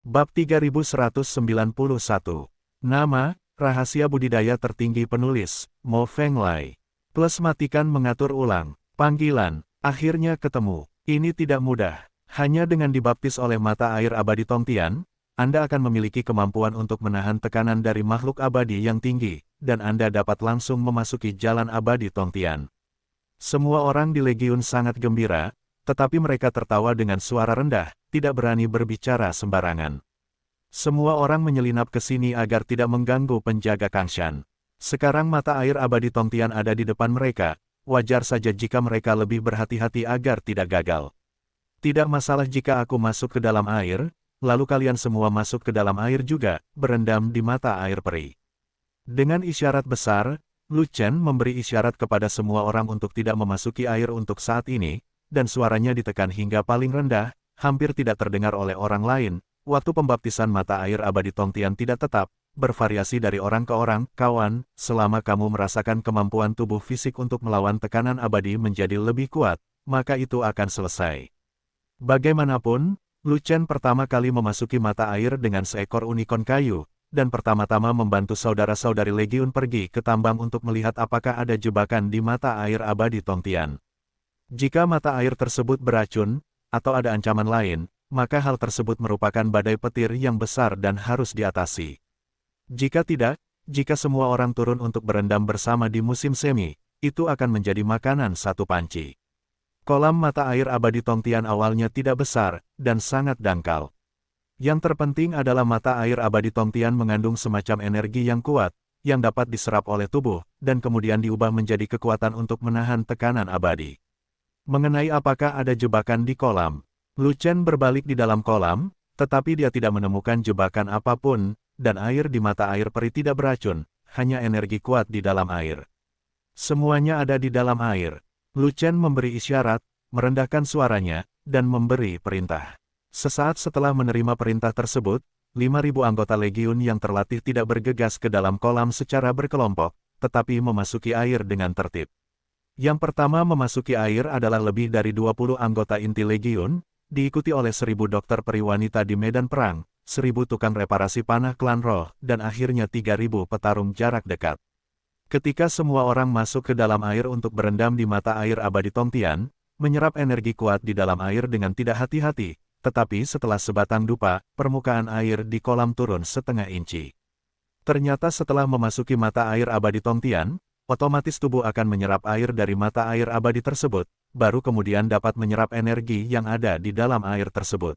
Bab 3191. Nama, rahasia budidaya tertinggi penulis, Mo Fenglai. Plus matikan mengatur ulang. Panggilan, akhirnya ketemu. Ini tidak mudah. Hanya dengan dibaptis oleh mata air abadi Tongtian, Anda akan memiliki kemampuan untuk menahan tekanan dari makhluk abadi yang tinggi, dan Anda dapat langsung memasuki jalan abadi Tongtian. Semua orang di Legiun sangat gembira, tetapi mereka tertawa dengan suara rendah, tidak berani berbicara sembarangan. Semua orang menyelinap ke sini agar tidak mengganggu penjaga Kangshan. Sekarang mata air abadi Tongtian ada di depan mereka, wajar saja jika mereka lebih berhati-hati agar tidak gagal. Tidak masalah jika aku masuk ke dalam air, lalu kalian semua masuk ke dalam air juga, berendam di mata air peri. Dengan isyarat besar, Lu Chen memberi isyarat kepada semua orang untuk tidak memasuki air untuk saat ini, dan suaranya ditekan hingga paling rendah, hampir tidak terdengar oleh orang lain. Waktu pembaptisan mata air abadi Tongtian tidak tetap, bervariasi dari orang ke orang. Kawan, selama kamu merasakan kemampuan tubuh fisik untuk melawan tekanan abadi menjadi lebih kuat, maka itu akan selesai. Bagaimanapun, Lu Chen pertama kali memasuki mata air dengan seekor unicorn kayu, dan pertama-tama membantu saudara-saudari Legiun pergi ke tambang untuk melihat apakah ada jebakan di mata air abadi Tongtian. Jika mata air tersebut beracun, atau ada ancaman lain, maka hal tersebut merupakan badai petir yang besar dan harus diatasi. Jika tidak, jika semua orang turun untuk berendam bersama di musim semi, itu akan menjadi makanan satu panci. Kolam mata air abadi Tongtian awalnya tidak besar, dan sangat dangkal. Yang terpenting adalah mata air abadi Tongtian mengandung semacam energi yang kuat, yang dapat diserap oleh tubuh, dan kemudian diubah menjadi kekuatan untuk menahan tekanan abadi. Mengenai apakah ada jebakan di kolam, Lu Chen berbalik di dalam kolam, tetapi dia tidak menemukan jebakan apapun, dan air di mata air peri tidak beracun, hanya energi kuat di dalam air. Semuanya ada di dalam air. Lu Chen memberi isyarat, merendahkan suaranya, dan memberi perintah. Sesaat setelah menerima perintah tersebut, 5.000 anggota Legiun yang terlatih tidak bergegas ke dalam kolam secara berkelompok, tetapi memasuki air dengan tertib. Yang pertama memasuki air adalah lebih dari 20 anggota inti Legiun, diikuti oleh 1.000 dokter peri wanita di medan perang, 1.000 tukang reparasi panah klan roh, dan akhirnya 3.000 petarung jarak dekat. Ketika semua orang masuk ke dalam air untuk berendam di mata air abadi Tongtian, menyerap energi kuat di dalam air dengan tidak hati-hati, tetapi setelah sebatang dupa, permukaan air di kolam turun setengah inci. Ternyata setelah memasuki mata air abadi Tongtian, otomatis tubuh akan menyerap air dari mata air abadi tersebut, baru kemudian dapat menyerap energi yang ada di dalam air tersebut.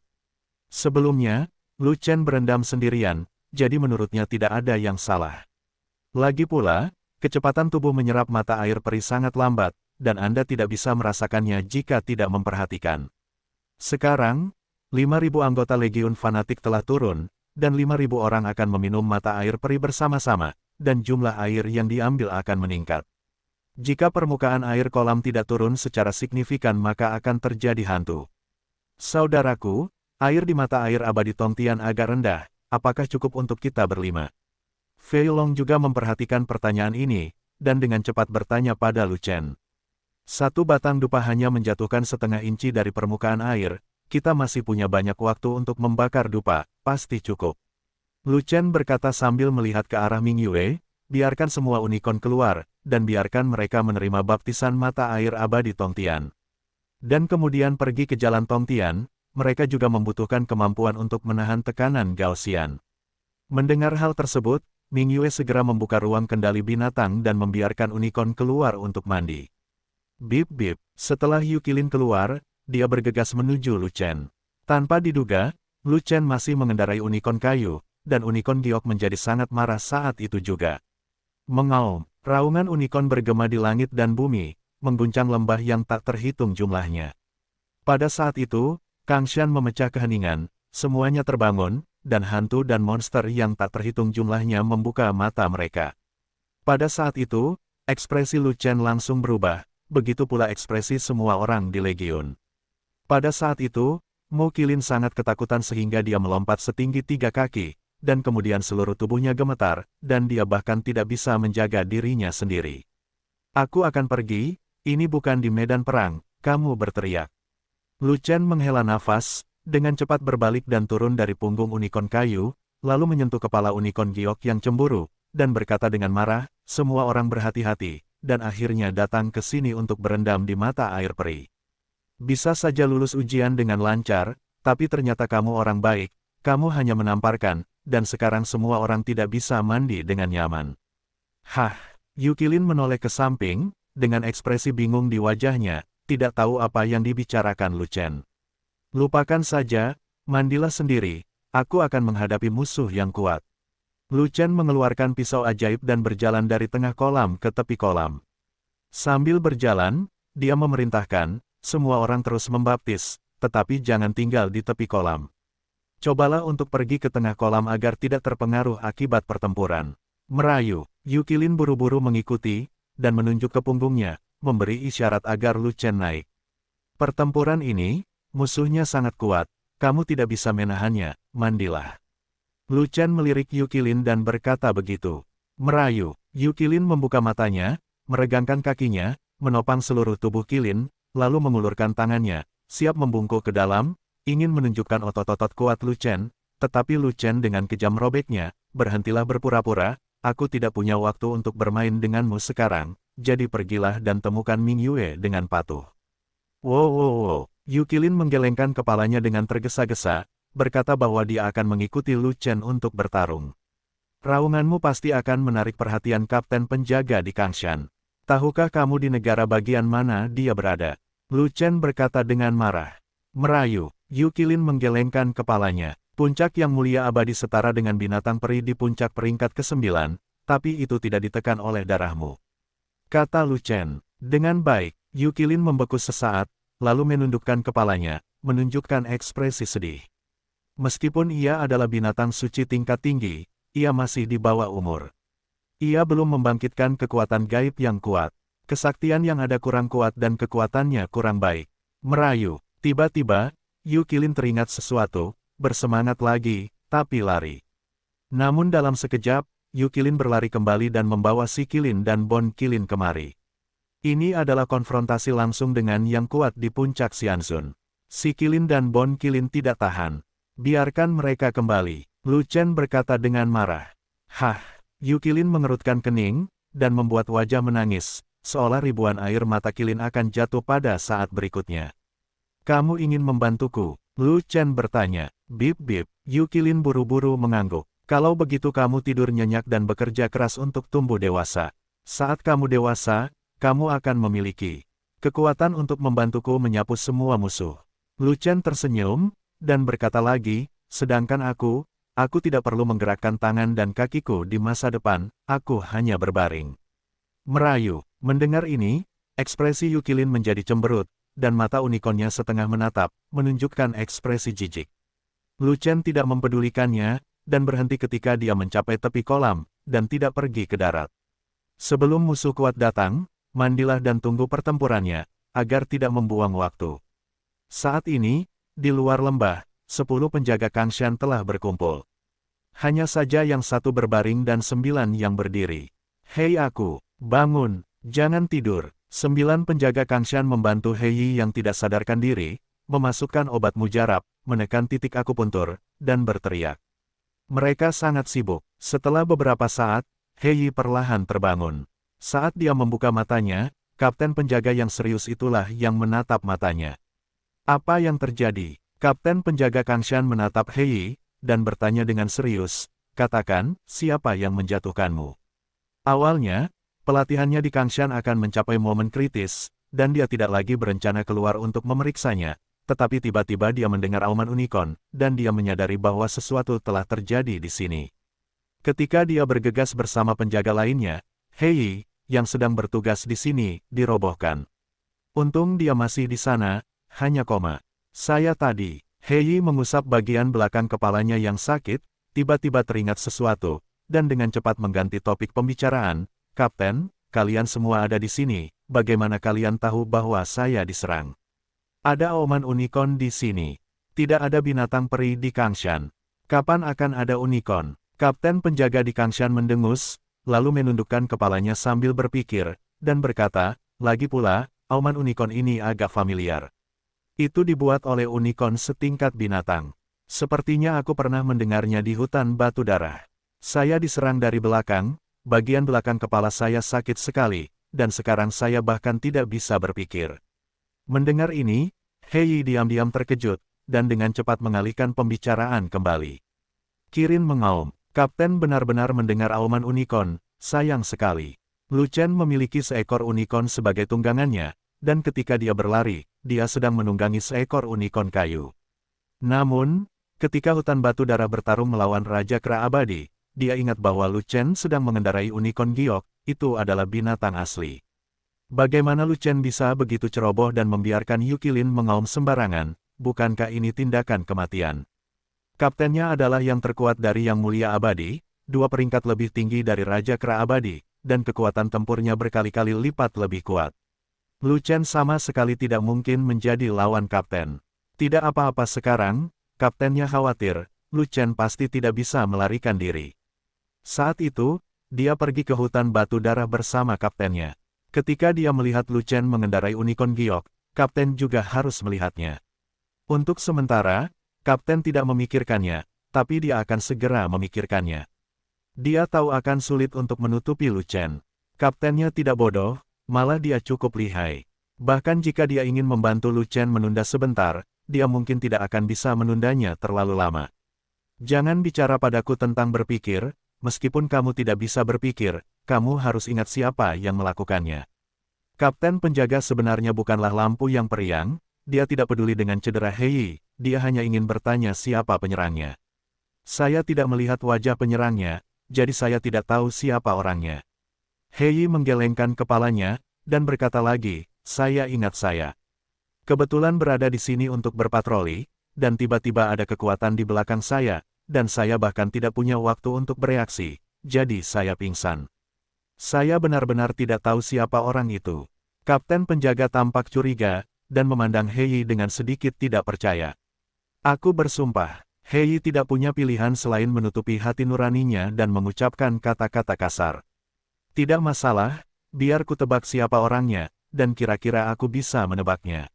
Sebelumnya, Lu Chen berendam sendirian, jadi menurutnya tidak ada yang salah. Lagi pula, kecepatan tubuh menyerap mata air peri sangat lambat, dan Anda tidak bisa merasakannya jika tidak memperhatikan. Sekarang, 5.000 anggota Legiun fanatik telah turun, dan 5.000 orang akan meminum mata air peri bersama-sama, dan jumlah air yang diambil akan meningkat. Jika permukaan air kolam tidak turun secara signifikan maka akan terjadi hantu. Saudaraku, air di mata air abadi Tongtian agak rendah, apakah cukup untuk kita berlima? Fei Long juga memperhatikan pertanyaan ini, dan dengan cepat bertanya pada Lu Chen. Satu batang dupa hanya menjatuhkan setengah inci dari permukaan air, kita masih punya banyak waktu untuk membakar dupa, pasti cukup. Lu Chen berkata sambil melihat ke arah Ming Yue, biarkan semua unicorn keluar, dan biarkan mereka menerima baptisan mata air abadi Tongtian. Dan kemudian pergi ke jalan Tongtian, mereka juga membutuhkan kemampuan untuk menahan tekanan Gaussian. Mendengar hal tersebut, Ming Yue segera membuka ruang kendali binatang dan membiarkan unicorn keluar untuk mandi. Bip-bip, setelah Yu Qilin keluar, dia bergegas menuju Lu Chen. Tanpa diduga, Lu Chen masih mengendarai unicorn kayu, dan unicorn giok menjadi sangat marah saat itu juga. Mengaum, raungan unicorn bergema di langit dan bumi, mengguncang lembah yang tak terhitung jumlahnya. Pada saat itu, Kangshan memecah keheningan, semuanya terbangun, dan hantu dan monster yang tak terhitung jumlahnya membuka mata mereka. Pada saat itu, ekspresi Lu Chen langsung berubah, begitu pula ekspresi semua orang di Legiun. Pada saat itu, Mo Qilin sangat ketakutan sehingga dia melompat setinggi 3 kaki, dan kemudian seluruh tubuhnya gemetar, dan dia bahkan tidak bisa menjaga dirinya sendiri. Aku akan pergi, ini bukan di medan perang, kamu berteriak. Lu Chen menghela nafas, dengan cepat berbalik dan turun dari punggung unicorn kayu, lalu menyentuh kepala unicorn giok yang cemburu, dan berkata dengan marah, semua orang berhati-hati, dan akhirnya datang ke sini untuk berendam di mata air peri. Bisa saja lulus ujian dengan lancar, tapi ternyata kamu orang baik, kamu hanya menamparkan, dan sekarang semua orang tidak bisa mandi dengan nyaman. Hah, Yukilin menoleh ke samping, dengan ekspresi bingung di wajahnya, tidak tahu apa yang dibicarakan Lu Chen. Lupakan saja, mandilah sendiri, aku akan menghadapi musuh yang kuat. Lu Chen mengeluarkan pisau ajaib dan berjalan dari tengah kolam ke tepi kolam. Sambil berjalan, dia memerintahkan, semua orang terus membaptis, tetapi jangan tinggal di tepi kolam. Cobalah untuk pergi ke tengah kolam agar tidak terpengaruh akibat pertempuran. Merayu, Yukilin buru-buru mengikuti, dan menunjuk ke punggungnya, memberi isyarat agar Lu Chen naik. Pertempuran ini, musuhnya sangat kuat, kamu tidak bisa menahannya, mandilah. Lu Chen melirik Yukilin dan berkata begitu. Merayu, Yukilin membuka matanya, meregangkan kakinya, menopang seluruh tubuh Kilin, lalu mengulurkan tangannya, siap membungkuk ke dalam, ingin menunjukkan otot-otot kuat Lu Chen, tetapi Lu Chen dengan kejam robeknya, berhentilah berpura-pura, aku tidak punya waktu untuk bermain denganmu sekarang, jadi pergilah dan temukan Ming Yue dengan patuh. Wow, Yukilin menggelengkan kepalanya dengan tergesa-gesa, berkata bahwa dia akan mengikuti Lu Chen untuk bertarung. Raunganmu pasti akan menarik perhatian kapten penjaga di Kangshan. Tahukah kamu di negara bagian mana dia berada? Lu Chen berkata dengan marah. Merayu, Yukilin menggelengkan kepalanya. Puncak yang mulia abadi setara dengan binatang peri di puncak peringkat ke-9, tapi itu tidak ditekan oleh darahmu. Kata Lu Chen. Dengan baik, Yukilin membeku sesaat, lalu menundukkan kepalanya, menunjukkan ekspresi sedih. Meskipun ia adalah binatang suci tingkat tinggi, ia masih di bawah umur. Ia belum membangkitkan kekuatan gaib yang kuat. Kesaktian yang ada kurang kuat dan kekuatannya kurang baik. Merayu, tiba-tiba, Yukilin teringat sesuatu, bersemangat lagi, tapi lari. Namun dalam sekejap, Yukilin berlari kembali dan membawa si Kilin dan Bon Kilin kemari. Ini adalah konfrontasi langsung dengan yang kuat di puncak Xianzun. Si Kilin dan Bon Kilin tidak tahan. Biarkan mereka kembali, Lu Chen berkata dengan marah. Hah, Yukilin mengerutkan kening, dan membuat wajah menangis, seolah ribuan air mata Kilin akan jatuh pada saat berikutnya. Kamu ingin membantuku? Lu Chen bertanya. Bip-bip, Yukilin buru-buru mengangguk. Kalau begitu kamu tidur nyenyak dan bekerja keras untuk tumbuh dewasa. Saat kamu dewasa, kamu akan memiliki kekuatan untuk membantuku menyapu semua musuh. Lu Chen tersenyum, dan berkata lagi, sedangkan aku tidak perlu menggerakkan tangan dan kakiku di masa depan, aku hanya berbaring. Merayu, mendengar ini, ekspresi Yukilin menjadi cemberut, dan mata unicornnya setengah menatap, menunjukkan ekspresi jijik. Lu Chen tidak mempedulikannya, dan berhenti ketika dia mencapai tepi kolam, dan tidak pergi ke darat. Sebelum musuh kuat datang, mandilah dan tunggu pertempurannya, agar tidak membuang waktu. Saat ini, di luar lembah, 10 penjaga Kangshan telah berkumpul. Hanya saja yang satu berbaring dan 9 yang berdiri. Hei aku, bangun, jangan tidur. 9 penjaga Kangshan membantu Hei yang tidak sadarkan diri, memasukkan obat mujarab, menekan titik akupuntur, dan berteriak. Mereka sangat sibuk. Setelah beberapa saat, Hei perlahan terbangun. Saat dia membuka matanya, kapten penjaga yang serius itulah yang menatap matanya. Apa yang terjadi? Kapten penjaga Kangshan menatap Hei, dan bertanya dengan serius, katakan, siapa yang menjatuhkanmu? Awalnya, pelatihannya di Kangshan akan mencapai momen kritis, dan dia tidak lagi berencana keluar untuk memeriksanya, tetapi tiba-tiba dia mendengar auman unicorn, dan dia menyadari bahwa sesuatu telah terjadi di sini. Ketika dia bergegas bersama penjaga lainnya, Hei, yang sedang bertugas di sini, dirobohkan. Untung dia masih di sana, hanya koma. Saya tadi, Hei mengusap bagian belakang kepalanya yang sakit, tiba-tiba teringat sesuatu, dan dengan cepat mengganti topik pembicaraan, Kapten, kalian semua ada di sini, bagaimana kalian tahu bahwa saya diserang? Ada auman unicorn di sini. Tidak ada binatang peri di Kangshan. Kapan akan ada unicorn? Kapten penjaga di Kangshan mendengus, lalu menundukkan kepalanya sambil berpikir, dan berkata, lagi pula, auman unicorn ini agak familiar. Itu dibuat oleh unicorn setingkat binatang. Sepertinya aku pernah mendengarnya di hutan batu darah. Saya diserang dari belakang, bagian belakang kepala saya sakit sekali, dan sekarang saya bahkan tidak bisa berpikir. Mendengar ini, Hei diam-diam terkejut, dan dengan cepat mengalihkan pembicaraan kembali. Kirin mengaum, Kapten benar-benar mendengar auman unicorn, sayang sekali. Lu Chen memiliki seekor unicorn sebagai tunggangannya, dan ketika dia berlari, dia sedang menunggangi seekor unicorn kayu. Namun, ketika hutan batu darah bertarung melawan Raja Kera Abadi, dia ingat bahwa Lu Chen sedang mengendarai unicorn giok, itu adalah binatang asli. Bagaimana Lu Chen bisa begitu ceroboh dan membiarkan Yukilin mengaum sembarangan, bukankah ini tindakan kematian? Kaptennya adalah yang terkuat dari Yang Mulia Abadi, 2 peringkat lebih tinggi dari Raja Kera Abadi, dan kekuatan tempurnya berkali-kali lipat lebih kuat. Lu Chen sama sekali tidak mungkin menjadi lawan kapten. Tidak apa-apa sekarang, kaptennya khawatir, Lu Chen pasti tidak bisa melarikan diri. Saat itu, dia pergi ke hutan batu darah bersama kaptennya. Ketika dia melihat Lu Chen mengendarai unicorn giok, kapten juga harus melihatnya. Untuk sementara, kapten tidak memikirkannya, tapi dia akan segera memikirkannya. Dia tahu akan sulit untuk menutupi Lu Chen. Kaptennya tidak bodoh, malah dia cukup lihai. Bahkan jika dia ingin membantu Lu Chen menunda sebentar, dia mungkin tidak akan bisa menundanya terlalu lama. Jangan bicara padaku tentang berpikir, meskipun kamu tidak bisa berpikir, kamu harus ingat siapa yang melakukannya. Kapten penjaga sebenarnya bukanlah lampu yang periang, dia tidak peduli dengan cedera Hei, dia hanya ingin bertanya siapa penyerangnya. Saya tidak melihat wajah penyerangnya, jadi saya tidak tahu siapa orangnya. Hei menggelengkan kepalanya, dan berkata lagi, saya ingat saya. Kebetulan berada di sini untuk berpatroli, dan tiba-tiba ada kekuatan di belakang saya, dan saya bahkan tidak punya waktu untuk bereaksi, jadi saya pingsan. Saya benar-benar tidak tahu siapa orang itu. Kapten penjaga tampak curiga, dan memandang Hei dengan sedikit tidak percaya. Aku bersumpah, Hei tidak punya pilihan selain menutupi hati nuraninya dan mengucapkan kata-kata kasar. Tidak masalah, biar ku tebak siapa orangnya, dan kira-kira aku bisa menebaknya.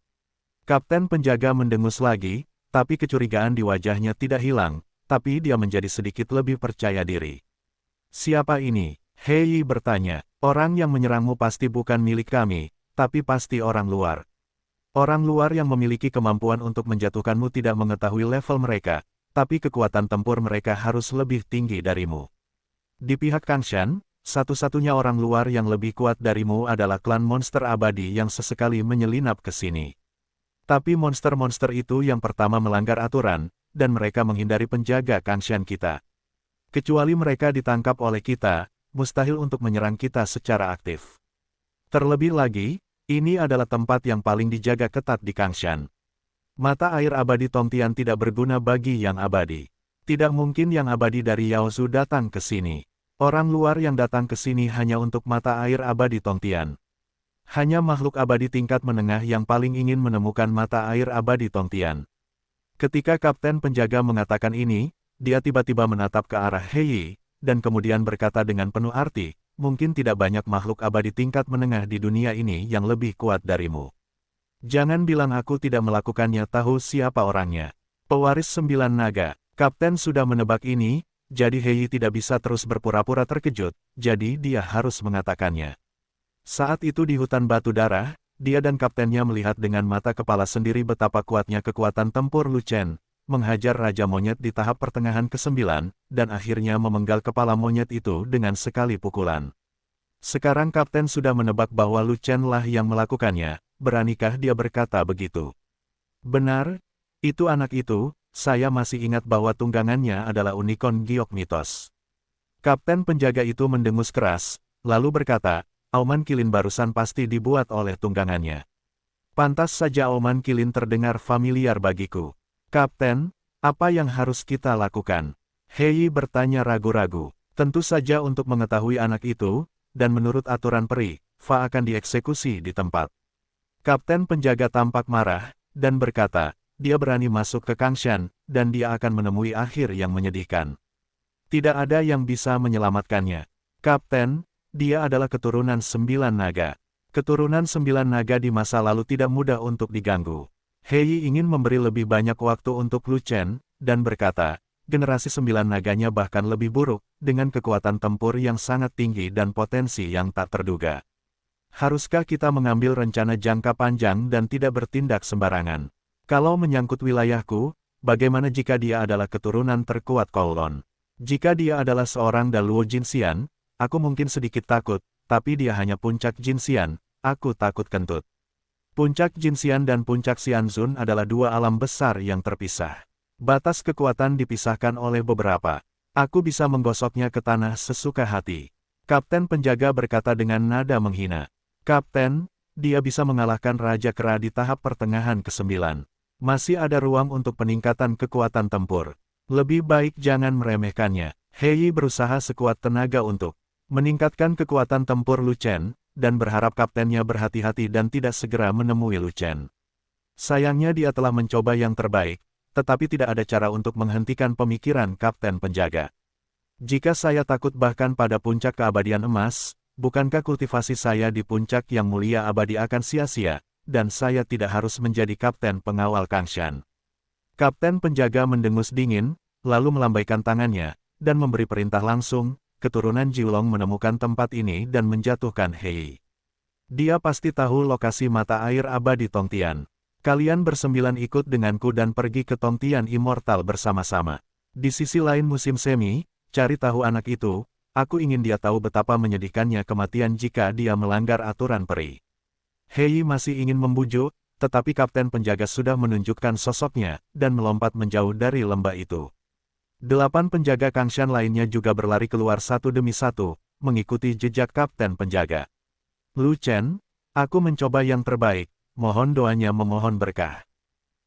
Kapten penjaga mendengus lagi, tapi kecurigaan di wajahnya tidak hilang, tapi dia menjadi sedikit lebih percaya diri. Siapa ini? Hei bertanya. Orang yang menyerangmu pasti bukan milik kami, tapi pasti orang luar. Orang luar yang memiliki kemampuan untuk menjatuhkanmu tidak mengetahui level mereka, tapi kekuatan tempur mereka harus lebih tinggi darimu. Di pihak Kangshan, satu-satunya orang luar yang lebih kuat darimu adalah klan monster abadi yang sesekali menyelinap ke sini. Tapi monster-monster itu yang pertama melanggar aturan, dan mereka menghindari penjaga Kangshan kita. Kecuali mereka ditangkap oleh kita, mustahil untuk menyerang kita secara aktif. Terlebih lagi, ini adalah tempat yang paling dijaga ketat di Kangshan. Mata air abadi Tongtian tidak berguna bagi yang abadi. Tidak mungkin yang abadi dari Yaozu datang ke sini. Orang luar yang datang ke sini hanya untuk mata air abadi Tongtian. Hanya makhluk abadi tingkat menengah yang paling ingin menemukan mata air abadi Tongtian. Ketika kapten penjaga mengatakan ini, dia tiba-tiba menatap ke arah Hei, dan kemudian berkata dengan penuh arti, mungkin tidak banyak makhluk abadi tingkat menengah di dunia ini yang lebih kuat darimu. Jangan bilang aku tidak melakukannya, tahu siapa orangnya. Pewaris 9 naga. Kapten sudah menebak ini, jadi Hei tidak bisa terus berpura-pura terkejut, jadi dia harus mengatakannya. Saat itu di hutan batu darah, dia dan kaptennya melihat dengan mata kepala sendiri betapa kuatnya kekuatan tempur Lu Chen, menghajar Raja Monyet di tahap pertengahan ke-9, dan akhirnya memenggal kepala monyet itu dengan sekali pukulan. Sekarang kapten sudah menebak bahwa Lu Chen lah yang melakukannya, beranikah dia berkata begitu? Benar, itu anak itu, saya masih ingat bahwa tunggangannya adalah unicorn giok mitos. Kapten penjaga itu mendengus keras, lalu berkata, auman kilin barusan pasti dibuat oleh tunggangannya. Pantas saja auman kilin terdengar familiar bagiku. Kapten, apa yang harus kita lakukan? Hei bertanya ragu-ragu. Tentu saja untuk mengetahui anak itu, dan menurut aturan peri, Fa akan dieksekusi di tempat. Kapten penjaga tampak marah, dan berkata, dia berani masuk ke Kangshan, dan dia akan menemui akhir yang menyedihkan. Tidak ada yang bisa menyelamatkannya. Kapten, dia adalah keturunan 9 naga. Keturunan 9 naga di masa lalu tidak mudah untuk diganggu. Hei ingin memberi lebih banyak waktu untuk Lu Chen, dan berkata, generasi 9 naganya bahkan lebih buruk, dengan kekuatan tempur yang sangat tinggi dan potensi yang tak terduga. Haruskah kita mengambil rencana jangka panjang dan tidak bertindak sembarangan? Kalau menyangkut wilayahku, bagaimana jika dia adalah keturunan terkuat Kowloon? Jika dia adalah seorang Daluo Jinxian, aku mungkin sedikit takut, tapi dia hanya puncak Jinxian, aku takut kentut. Puncak Jinxian dan puncak Xianzun adalah dua alam besar yang terpisah. Batas kekuatan dipisahkan oleh beberapa. Aku bisa menggosoknya ke tanah sesuka hati. Kapten penjaga berkata dengan nada menghina. Kapten, dia bisa mengalahkan Raja Kera di tahap pertengahan ke-9. Masih ada ruang untuk peningkatan kekuatan tempur. Lebih baik jangan meremehkannya. Hei berusaha sekuat tenaga untuk meningkatkan kekuatan tempur Lu Chen, dan berharap kaptennya berhati-hati dan tidak segera menemui Lu Chen. Sayangnya dia telah mencoba yang terbaik, tetapi tidak ada cara untuk menghentikan pemikiran kapten penjaga. Jika saya takut bahkan pada puncak keabadian emas, bukankah kultivasi saya di puncak yang mulia abadi akan sia-sia, dan saya tidak harus menjadi kapten pengawal Kangshan. Kapten penjaga mendengus dingin, lalu melambaikan tangannya, dan memberi perintah langsung. Keturunan Jiulong menemukan tempat ini dan menjatuhkan Hei. Dia pasti tahu lokasi mata air abadi Tongtian. Kalian bersembilan ikut denganku dan pergi ke Tongtian Immortal bersama-sama. Di sisi lain musim semi, cari tahu anak itu, aku ingin dia tahu betapa menyedihkannya kematian jika dia melanggar aturan peri. Hei masih ingin membujuk, tetapi kapten penjaga sudah menunjukkan sosoknya, dan melompat menjauh dari lembah itu. 8 penjaga Kangshan lainnya juga berlari keluar satu demi satu, mengikuti jejak kapten penjaga. Lu Chen, aku mencoba yang terbaik, mohon doanya memohon berkah.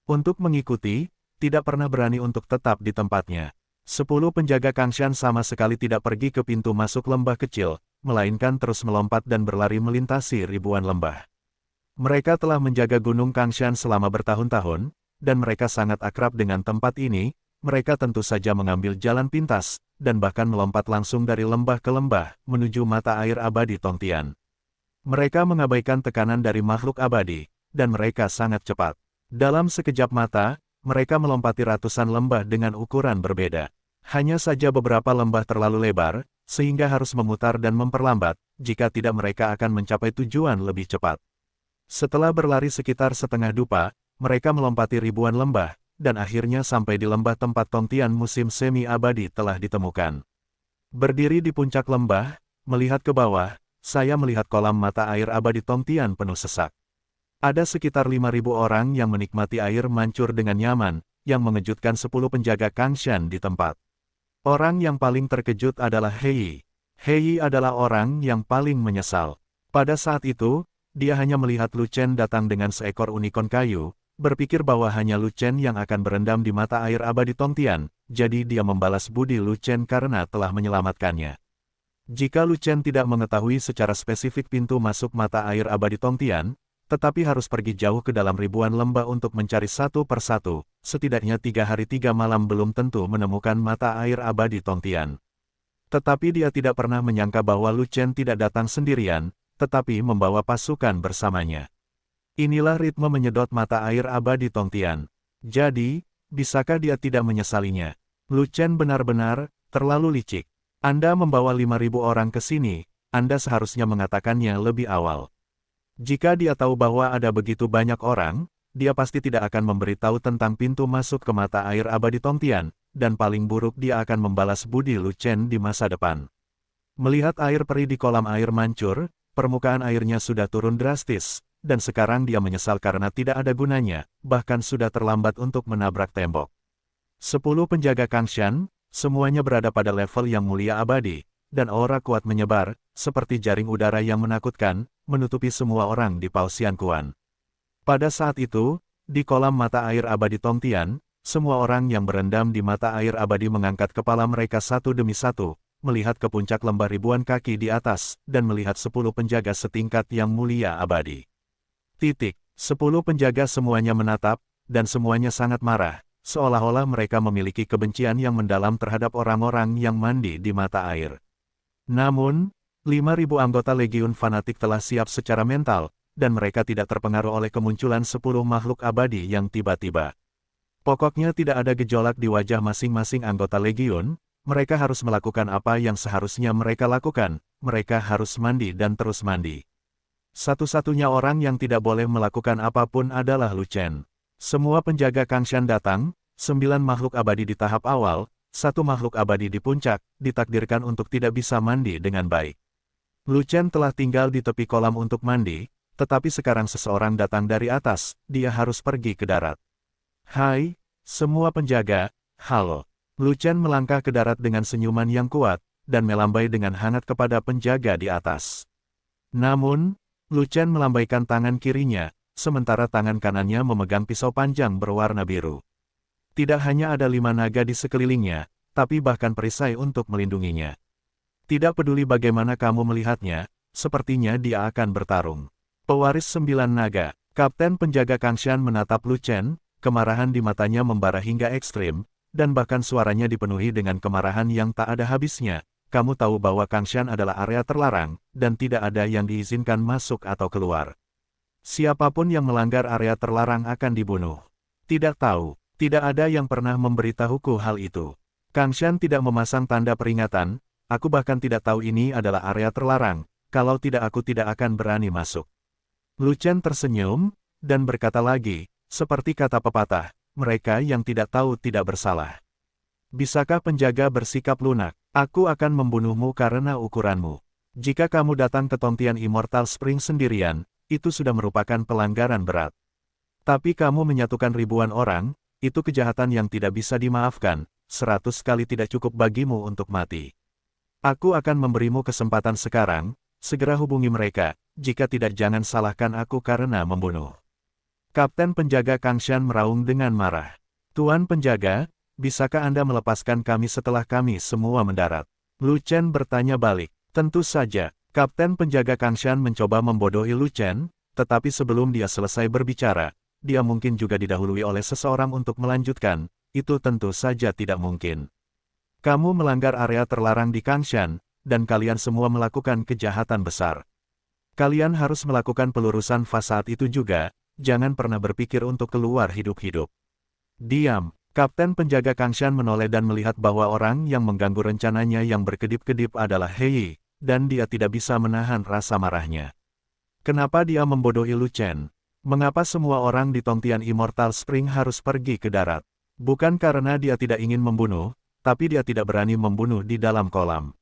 Untuk mengikuti, tidak pernah berani untuk tetap di tempatnya. 10 penjaga Kangshan sama sekali tidak pergi ke pintu masuk lembah kecil, melainkan terus melompat dan berlari melintasi ribuan lembah. Mereka telah menjaga Gunung Kangshan selama bertahun-tahun, dan mereka sangat akrab dengan tempat ini. Mereka tentu saja mengambil jalan pintas, dan bahkan melompat langsung dari lembah ke lembah, menuju mata air abadi Tongtian. Mereka mengabaikan tekanan dari makhluk abadi, dan mereka sangat cepat. Dalam sekejap mata, mereka melompati ratusan lembah dengan ukuran berbeda. Hanya saja beberapa lembah terlalu lebar, sehingga harus memutar dan memperlambat, jika tidak mereka akan mencapai tujuan lebih cepat. Setelah berlari sekitar setengah dupa, mereka melompati ribuan lembah, dan akhirnya sampai di lembah tempat Tongtian musim semi abadi telah ditemukan. Berdiri di puncak lembah, melihat ke bawah, saya melihat kolam mata air abadi Tongtian penuh sesak. Ada sekitar 5.000 orang yang menikmati air mancur dengan nyaman, yang mengejutkan 10 penjaga Kangshan di tempat. Orang yang paling terkejut adalah Hei. Hei adalah orang yang paling menyesal. Pada saat itu, dia hanya melihat Lu Chen datang dengan seekor unicorn kayu, berpikir bahwa hanya Lu Chen yang akan berendam di mata air abadi Tongtian, jadi dia membalas budi Lu Chen karena telah menyelamatkannya. Jika Lu Chen tidak mengetahui secara spesifik pintu masuk mata air abadi Tongtian, tetapi harus pergi jauh ke dalam ribuan lembah untuk mencari satu persatu, setidaknya 3 hari 3 malam belum tentu menemukan mata air abadi Tongtian. Tetapi dia tidak pernah menyangka bahwa Lu Chen tidak datang sendirian, tetapi membawa pasukan bersamanya. Inilah ritme menyedot mata air abadi Tongtian. Jadi, bisakah dia tidak menyesalinya? Lu Chen benar-benar terlalu licik. Anda membawa 5.000 orang ke sini, Anda seharusnya mengatakannya lebih awal. Jika dia tahu bahwa ada begitu banyak orang, dia pasti tidak akan memberitahu tentang pintu masuk ke mata air abadi Tongtian, dan paling buruk dia akan membalas budi Lu Chen di masa depan. Melihat air peri di kolam air mancur, permukaan airnya sudah turun drastis, dan sekarang dia menyesal karena tidak ada gunanya, bahkan sudah terlambat untuk menabrak tembok. 10 penjaga Kangshan, semuanya berada pada level yang mulia abadi, dan aura kuat menyebar, seperti jaring udara yang menakutkan, menutupi semua orang di Pausian Kuan. Pada saat itu, di kolam mata air abadi Tongtian, semua orang yang berendam di mata air abadi mengangkat kepala mereka satu demi satu, melihat ke puncak lembah ribuan kaki di atas, dan melihat 10 penjaga setingkat yang mulia abadi. 10 penjaga semuanya menatap, dan semuanya sangat marah, seolah-olah mereka memiliki kebencian yang mendalam terhadap orang-orang yang mandi di mata air. Namun, 5.000 anggota legiun fanatik telah siap secara mental, dan mereka tidak terpengaruh oleh kemunculan 10 makhluk abadi yang tiba-tiba. Pokoknya tidak ada gejolak di wajah masing-masing anggota legiun, mereka harus melakukan apa yang seharusnya mereka lakukan, mereka harus mandi dan terus mandi. Satu-satunya orang yang tidak boleh melakukan apapun adalah Lu Chen. Semua penjaga Kangshan datang, 9 makhluk abadi di tahap awal, 1 makhluk abadi di puncak, ditakdirkan untuk tidak bisa mandi dengan baik. Lu Chen telah tinggal di tepi kolam untuk mandi, tetapi sekarang seseorang datang dari atas, dia harus pergi ke darat. Hai, semua penjaga, halo. Lu Chen melangkah ke darat dengan senyuman yang kuat, dan melambai dengan hangat kepada penjaga di atas. Namun, Lu Chen melambaikan tangan kirinya, sementara tangan kanannya memegang pisau panjang berwarna biru. Tidak hanya ada 5 naga di sekelilingnya, tapi bahkan perisai untuk melindunginya. Tidak peduli bagaimana kamu melihatnya, sepertinya dia akan bertarung. Pewaris 9 naga, Kapten penjaga Kangshan menatap Lu Chen, kemarahan di matanya membara hingga ekstrim, dan bahkan suaranya dipenuhi dengan kemarahan yang tak ada habisnya. Kamu tahu bahwa Kangshan adalah area terlarang, dan tidak ada yang diizinkan masuk atau keluar. Siapapun yang melanggar area terlarang akan dibunuh. Tidak tahu, tidak ada yang pernah memberitahuku hal itu. Kangshan tidak memasang tanda peringatan, aku bahkan tidak tahu ini adalah area terlarang, kalau tidak aku tidak akan berani masuk. Lu Chen tersenyum, dan berkata lagi, seperti kata pepatah, mereka yang tidak tahu tidak bersalah. Bisakah penjaga bersikap lunak? Aku akan membunuhmu karena ukuranmu. Jika kamu datang ke Tongtian Immortal Spring sendirian, itu sudah merupakan pelanggaran berat. Tapi kamu menyatukan ribuan orang, itu kejahatan yang tidak bisa dimaafkan, 100 kali tidak cukup bagimu untuk mati. Aku akan memberimu kesempatan sekarang, segera hubungi mereka, jika tidak jangan salahkan aku karena membunuh. Kapten penjaga Kangshan meraung dengan marah. Tuan penjaga, bisakah Anda melepaskan kami setelah kami semua mendarat? Lu Chen bertanya balik. Tentu saja, Kapten penjaga Kangshan mencoba membodohi Lu Chen, tetapi sebelum dia selesai berbicara, dia mungkin juga didahului oleh seseorang untuk melanjutkan, itu tentu saja tidak mungkin. Kamu melanggar area terlarang di Kangshan, dan kalian semua melakukan kejahatan besar. Kalian harus melakukan pelurusan fasad itu juga, jangan pernah berpikir untuk keluar hidup-hidup. Diam. Kapten penjaga Kangshan menoleh dan melihat bahwa orang yang mengganggu rencananya yang berkedip-kedip adalah Hei, dan dia tidak bisa menahan rasa marahnya. Kenapa dia membodohi Lu Chen? Mengapa semua orang di Tongtian Immortal Spring harus pergi ke darat? Bukan karena dia tidak ingin membunuh, tapi dia tidak berani membunuh di dalam kolam.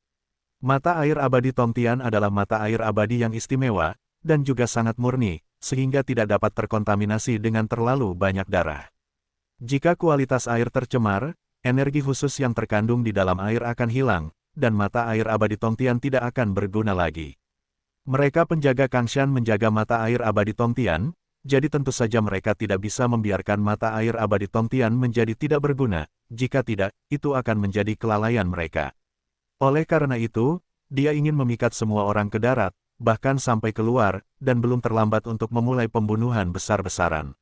Mata air abadi Tongtian adalah mata air abadi yang istimewa, dan juga sangat murni, sehingga tidak dapat terkontaminasi dengan terlalu banyak darah. Jika kualitas air tercemar, energi khusus yang terkandung di dalam air akan hilang, dan mata air abadi Tongtian tidak akan berguna lagi. Mereka penjaga Kangshan menjaga mata air abadi Tongtian, jadi tentu saja mereka tidak bisa membiarkan mata air abadi Tongtian menjadi tidak berguna, jika tidak, itu akan menjadi kelalaian mereka. Oleh karena itu, dia ingin memikat semua orang ke darat, bahkan sampai keluar, dan belum terlambat untuk memulai pembunuhan besar-besaran.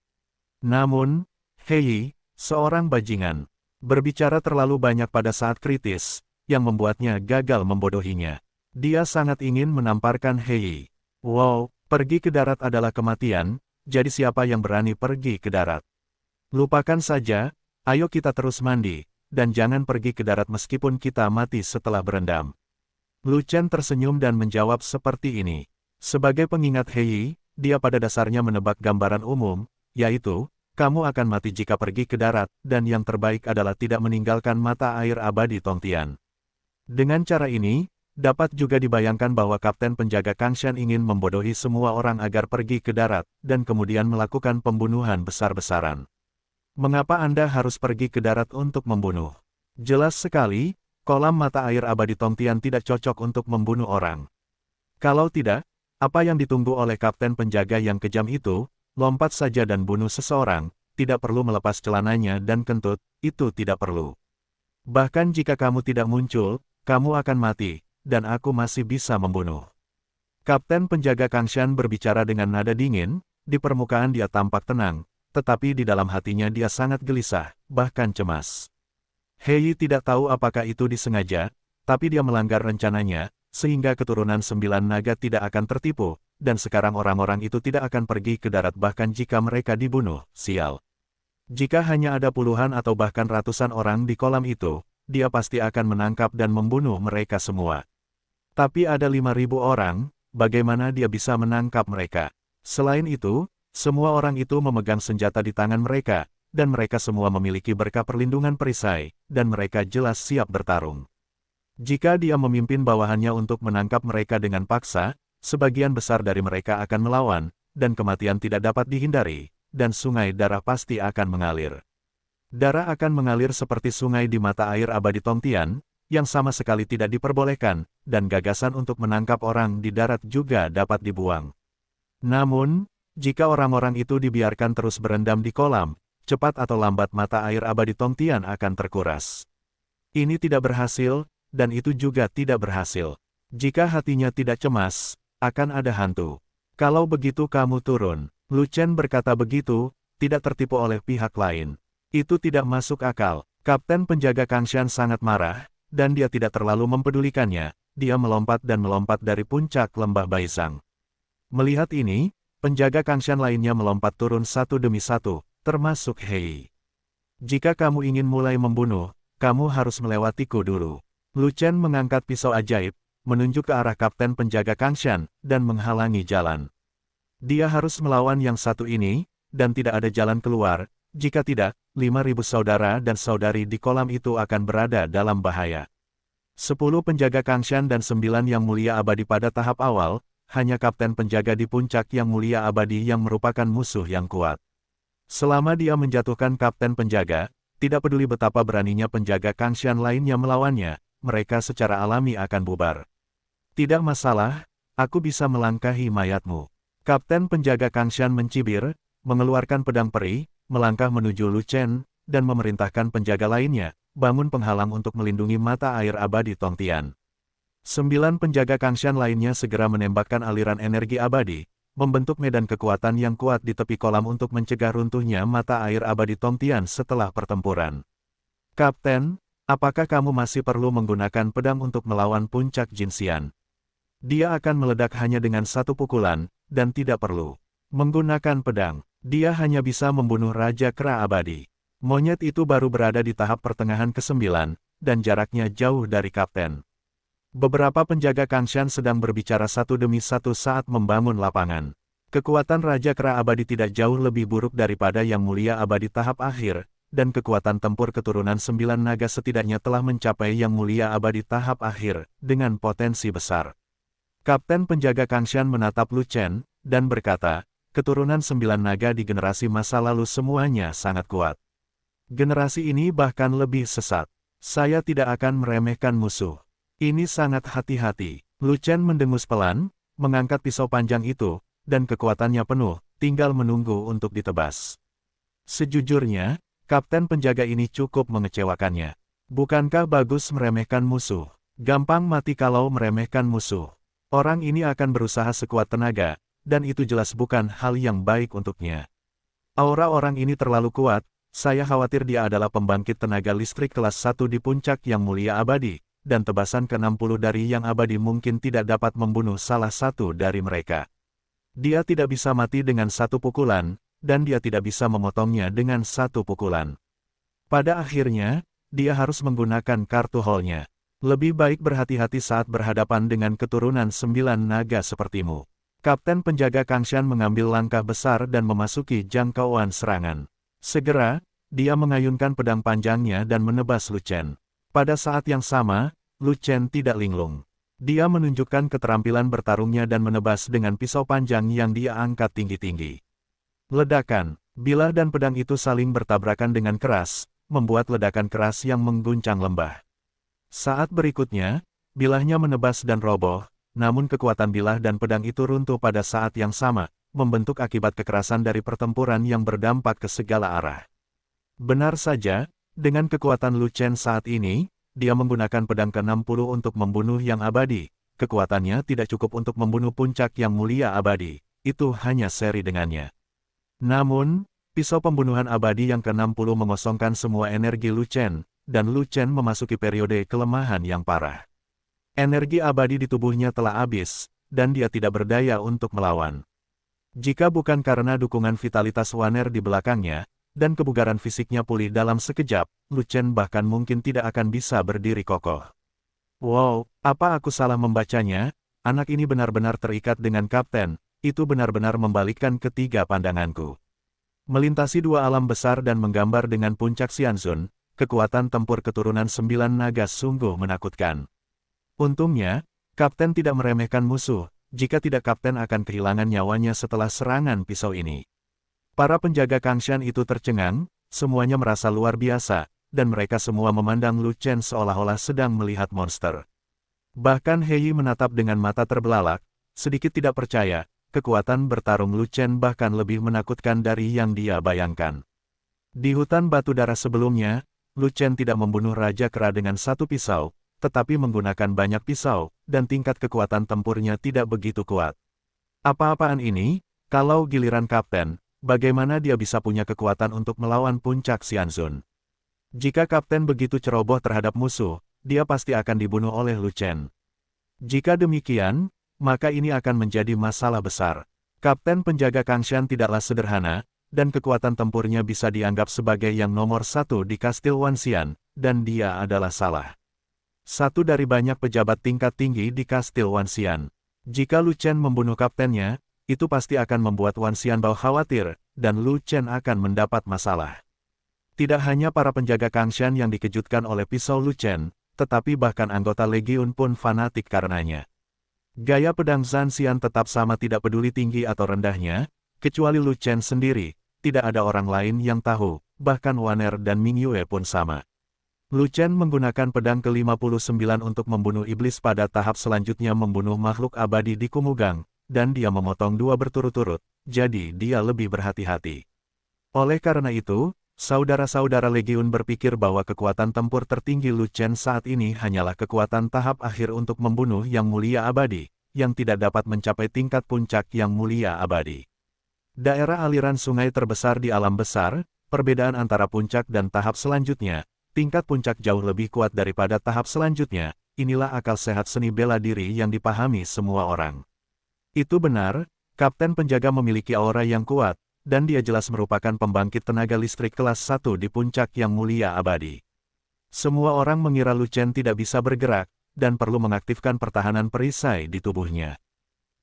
Namun, Hei, seorang bajingan, berbicara terlalu banyak pada saat kritis, yang membuatnya gagal membodohinya. Dia sangat ingin menamparkan Hei. Wow, pergi ke darat adalah kematian, jadi siapa yang berani pergi ke darat? Lupakan saja, ayo kita terus mandi, dan jangan pergi ke darat meskipun kita mati setelah berendam. Lu Chen tersenyum dan menjawab seperti ini. Sebagai pengingat Hei, dia pada dasarnya menebak gambaran umum, yaitu, kamu akan mati jika pergi ke darat, dan yang terbaik adalah tidak meninggalkan mata air abadi Tongtian. Dengan cara ini, dapat juga dibayangkan bahwa Kapten penjaga Kangshan ingin membodohi semua orang agar pergi ke darat, dan kemudian melakukan pembunuhan besar-besaran. Mengapa Anda harus pergi ke darat untuk membunuh? Jelas sekali, kolam mata air abadi Tongtian tidak cocok untuk membunuh orang. Kalau tidak, apa yang ditunggu oleh Kapten penjaga yang kejam itu? Lompat saja dan bunuh seseorang, tidak perlu melepas celananya dan kentut, itu tidak perlu. Bahkan jika kamu tidak muncul, kamu akan mati, dan aku masih bisa membunuh. Kapten penjaga Kangshan berbicara dengan nada dingin, di permukaan dia tampak tenang, tetapi di dalam hatinya dia sangat gelisah, bahkan cemas. Hei tidak tahu apakah itu disengaja, tapi dia melanggar rencananya, sehingga keturunan 9 naga tidak akan tertipu, dan sekarang orang-orang itu tidak akan pergi ke darat bahkan jika mereka dibunuh, sial. Jika hanya ada puluhan atau bahkan ratusan orang di kolam itu, dia pasti akan menangkap dan membunuh mereka semua. Tapi ada 5.000 orang, bagaimana dia bisa menangkap mereka? Selain itu, semua orang itu memegang senjata di tangan mereka, dan mereka semua memiliki berkah perlindungan perisai, dan mereka jelas siap bertarung. Jika dia memimpin bawahannya untuk menangkap mereka dengan paksa, sebagian besar dari mereka akan melawan, dan kematian tidak dapat dihindari, dan sungai darah pasti akan mengalir. Darah akan mengalir seperti sungai di mata air abadi Tongtian, yang sama sekali tidak diperbolehkan, dan gagasan untuk menangkap orang di darat juga dapat dibuang. Namun, jika orang-orang itu dibiarkan terus berendam di kolam, cepat atau lambat mata air abadi Tongtian akan terkuras. Ini tidak berhasil, dan itu juga tidak berhasil. Jika hatinya tidak cemas, akan ada hantu. Kalau begitu kamu turun. Lu Chen berkata begitu, tidak tertipu oleh pihak lain. Itu tidak masuk akal. Kapten penjaga Kangshan sangat marah, dan dia tidak terlalu mempedulikannya. Dia melompat dan melompat dari puncak lembah Baisang. Melihat ini, penjaga Kangshan lainnya melompat turun satu demi satu, termasuk Hei. Jika kamu ingin mulai membunuh, kamu harus melewatiku dulu. Lu Chen mengangkat pisau ajaib, menunjuk ke arah kapten penjaga Kangshan, dan menghalangi jalan. Dia harus melawan yang satu ini, dan tidak ada jalan keluar, jika tidak, 5.000 saudara dan saudari di kolam itu akan berada dalam bahaya. 10 penjaga Kangshan dan 9 yang mulia abadi pada tahap awal, hanya kapten penjaga di puncak yang mulia abadi yang merupakan musuh yang kuat. Selama dia menjatuhkan kapten penjaga, tidak peduli betapa beraninya penjaga Kangshan lainnya melawannya, mereka secara alami akan bubar. Tidak masalah, aku bisa melangkahi mayatmu. Kapten penjaga Kangshan mencibir, mengeluarkan pedang peri, melangkah menuju Lu Chen, dan memerintahkan penjaga lainnya, bangun penghalang untuk melindungi mata air abadi Tongtian. 9 penjaga Kangshan lainnya segera menembakkan aliran energi abadi, membentuk medan kekuatan yang kuat di tepi kolam untuk mencegah runtuhnya mata air abadi Tongtian setelah pertempuran. Kapten, apakah kamu masih perlu menggunakan pedang untuk melawan puncak Jinxian? Dia akan meledak hanya dengan satu pukulan, dan tidak perlu menggunakan pedang. Dia hanya bisa membunuh Raja Kera Abadi. Monyet itu baru berada di tahap pertengahan ke-9, dan jaraknya jauh dari kapten. Beberapa penjaga Kangshan sedang berbicara satu demi satu saat membangun lapangan. Kekuatan Raja Kera Abadi tidak jauh lebih buruk daripada yang mulia abadi tahap akhir, dan kekuatan tempur keturunan 9 naga setidaknya telah mencapai yang mulia abadi tahap akhir, dengan potensi besar. Kapten penjaga Kangshan menatap Lu Chen, dan berkata, keturunan 9 naga di generasi masa lalu semuanya sangat kuat. Generasi ini bahkan lebih sesat. Saya tidak akan meremehkan musuh. Ini sangat hati-hati. Lu Chen mendengus pelan, mengangkat pisau panjang itu, dan kekuatannya penuh, tinggal menunggu untuk ditebas. Sejujurnya, kapten penjaga ini cukup mengecewakannya. Bukankah bagus meremehkan musuh? Gampang mati kalau meremehkan musuh. Orang ini akan berusaha sekuat tenaga, dan itu jelas bukan hal yang baik untuknya. Aura orang ini terlalu kuat, saya khawatir dia adalah pembangkit tenaga listrik kelas 1 di puncak yang mulia abadi, dan tebasan ke-60 dari yang abadi mungkin tidak dapat membunuh salah satu dari mereka. Dia tidak bisa mati dengan satu pukulan, dan dia tidak bisa memotongnya dengan satu pukulan. Pada akhirnya, dia harus menggunakan kartu hall-nya. Lebih baik berhati-hati saat berhadapan dengan keturunan 9 naga sepertimu. Kapten penjaga Kangshan mengambil langkah besar dan memasuki jangkauan serangan. Segera, dia mengayunkan pedang panjangnya dan menebas Lu Chen. Pada saat yang sama, Lu Chen tidak linglung. Dia menunjukkan keterampilan bertarungnya dan menebas dengan pisau panjang yang dia angkat tinggi-tinggi. Ledakan, bilah dan pedang itu saling bertabrakan dengan keras, membuat ledakan keras yang mengguncang lembah. Saat berikutnya, bilahnya menebas dan roboh, namun kekuatan bilah dan pedang itu runtuh pada saat yang sama, membentuk akibat kekerasan dari pertempuran yang berdampak ke segala arah. Benar saja, dengan kekuatan Lu Chen saat ini, dia menggunakan pedang ke-60 untuk membunuh yang abadi. Kekuatannya tidak cukup untuk membunuh puncak yang mulia abadi, itu hanya seri dengannya. Namun, pisau pembunuhan abadi yang ke-60 mengosongkan semua energi Lu Chen, dan Lu Chen memasuki periode kelemahan yang parah. Energi abadi di tubuhnya telah habis, dan dia tidak berdaya untuk melawan. Jika bukan karena dukungan vitalitas Waner di belakangnya, dan kebugaran fisiknya pulih dalam sekejap, Lu Chen bahkan mungkin tidak akan bisa berdiri kokoh. Wow, apa aku salah membacanya? Anak ini benar-benar terikat dengan kapten, itu benar-benar membalikkan ketiga pandanganku. Melintasi dua alam besar dan menggambar dengan puncak Xianzun, kekuatan tempur keturunan 9 naga sungguh menakutkan. Untungnya, kapten tidak meremehkan musuh, jika tidak kapten akan kehilangan nyawanya setelah serangan pisau ini. Para penjaga Kangshan itu tercengang, semuanya merasa luar biasa, dan mereka semua memandang Lu Chen seolah-olah sedang melihat monster. Bahkan He Yi menatap dengan mata terbelalak, sedikit tidak percaya. Kekuatan bertarung Lu Chen bahkan lebih menakutkan dari yang dia bayangkan. Di hutan batu darah sebelumnya, Lu Chen tidak membunuh Raja Kera dengan satu pisau, tetapi menggunakan banyak pisau, dan tingkat kekuatan tempurnya tidak begitu kuat. Apa-apaan ini? Kalau giliran kapten, bagaimana dia bisa punya kekuatan untuk melawan puncak Xianzun? Jika kapten begitu ceroboh terhadap musuh, dia pasti akan dibunuh oleh Lu Chen. Jika demikian, maka ini akan menjadi masalah besar. Kapten penjaga Kangshan tidaklah sederhana, dan kekuatan tempurnya bisa dianggap sebagai yang nomor satu di Kastil Wanxian, dan dia adalah salah satu dari banyak pejabat tingkat tinggi di Kastil Wanxian. Jika Lu Chen membunuh kaptennya, itu pasti akan membuat Wanxianbao khawatir, dan Lu Chen akan mendapat masalah. Tidak hanya para penjaga Kangshan yang dikejutkan oleh pisau Lu Chen, tetapi bahkan anggota Legiun pun fanatik karenanya. Gaya pedang Zhan Xian tetap sama tidak peduli tinggi atau rendahnya, kecuali Lu Chen sendiri, tidak ada orang lain yang tahu, bahkan Waner dan Ming Yue pun sama. Lu Chen menggunakan pedang ke-59 untuk membunuh iblis pada tahap selanjutnya membunuh makhluk abadi di Kumugang, dan dia memotong dua berturut-turut, jadi dia lebih berhati-hati. Oleh karena itu, saudara-saudara Legiun berpikir bahwa kekuatan tempur tertinggi Lu Chen saat ini hanyalah kekuatan tahap akhir untuk membunuh Yang Mulia Abadi, yang tidak dapat mencapai tingkat puncak Yang Mulia Abadi. Daerah aliran sungai terbesar di alam besar, perbedaan antara puncak dan tahap selanjutnya, tingkat puncak jauh lebih kuat daripada tahap selanjutnya, inilah akal sehat seni bela diri yang dipahami semua orang. Itu benar, kapten penjaga memiliki aura yang kuat, dan dia jelas merupakan pembangkit tenaga listrik kelas 1 di puncak Yang Mulia Abadi. Semua orang mengira Lu Chen tidak bisa bergerak, dan perlu mengaktifkan pertahanan perisai di tubuhnya.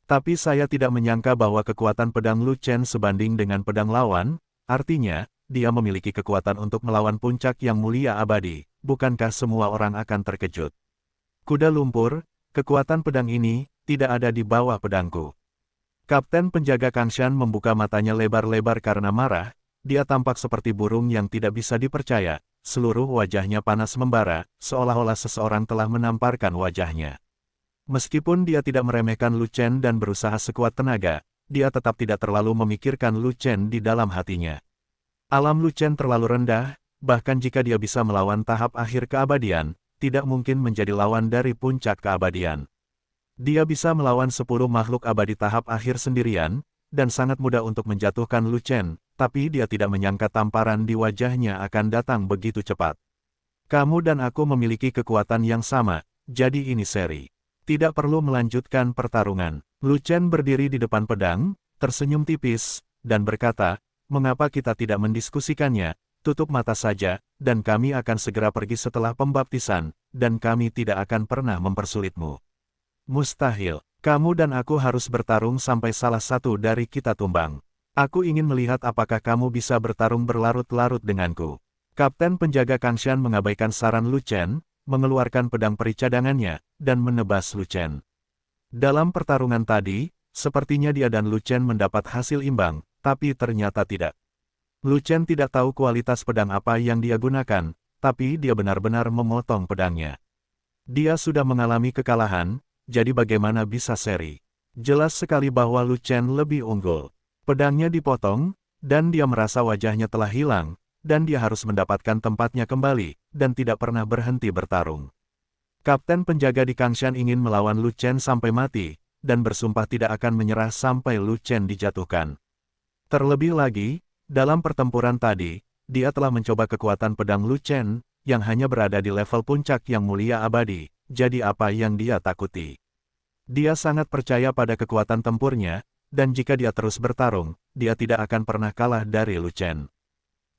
Tapi saya tidak menyangka bahwa kekuatan pedang Lu Chen sebanding dengan pedang lawan, artinya, dia memiliki kekuatan untuk melawan puncak Yang Mulia Abadi, bukankah semua orang akan terkejut? Kuda lumpur, kekuatan pedang ini, tidak ada di bawah pedangku. Kapten penjaga Kangshan membuka matanya lebar-lebar karena marah, dia tampak seperti burung yang tidak bisa dipercaya, seluruh wajahnya panas membara, seolah-olah seseorang telah menamparkan wajahnya. Meskipun dia tidak meremehkan Lu Chen dan berusaha sekuat tenaga, dia tetap tidak terlalu memikirkan Lu Chen di dalam hatinya. Alam Lu Chen terlalu rendah, bahkan jika dia bisa melawan tahap akhir keabadian, tidak mungkin menjadi lawan dari puncak keabadian. Dia bisa melawan 10 makhluk abadi tahap akhir sendirian, dan sangat mudah untuk menjatuhkan Lu Chen, tapi dia tidak menyangka tamparan di wajahnya akan datang begitu cepat. Kamu dan aku memiliki kekuatan yang sama, jadi ini seri. Tidak perlu melanjutkan pertarungan. Lu Chen berdiri di depan pedang, tersenyum tipis, dan berkata, mengapa kita tidak mendiskusikannya, tutup mata saja, dan kami akan segera pergi setelah pembaptisan, dan kami tidak akan pernah mempersulitmu. Mustahil, kamu dan aku harus bertarung sampai salah satu dari kita tumbang. Aku ingin melihat apakah kamu bisa bertarung berlarut-larut denganku. Kapten penjaga Kangshan mengabaikan saran Lu Chen, mengeluarkan pedang peri cadangannya, dan menebas Lu Chen. Dalam pertarungan tadi, sepertinya dia dan Lu Chen mendapat hasil imbang, tapi ternyata tidak. Lu Chen tidak tahu kualitas pedang apa yang dia gunakan, tapi dia benar-benar memotong pedangnya. Dia sudah mengalami kekalahan, jadi bagaimana bisa seri? Jelas sekali bahwa Lu Chen lebih unggul. Pedangnya dipotong, dan dia merasa wajahnya telah hilang, dan dia harus mendapatkan tempatnya kembali, dan tidak pernah berhenti bertarung. Kapten penjaga di Kangshan ingin melawan Lu Chen sampai mati, dan bersumpah tidak akan menyerah sampai Lu Chen dijatuhkan. Terlebih lagi, dalam pertempuran tadi, dia telah mencoba kekuatan pedang Lu Chen, yang hanya berada di level puncak Yang Mulia Abadi. Jadi apa yang dia takuti? Dia sangat percaya pada kekuatan tempurnya, dan jika dia terus bertarung, dia tidak akan pernah kalah dari Lu Chen.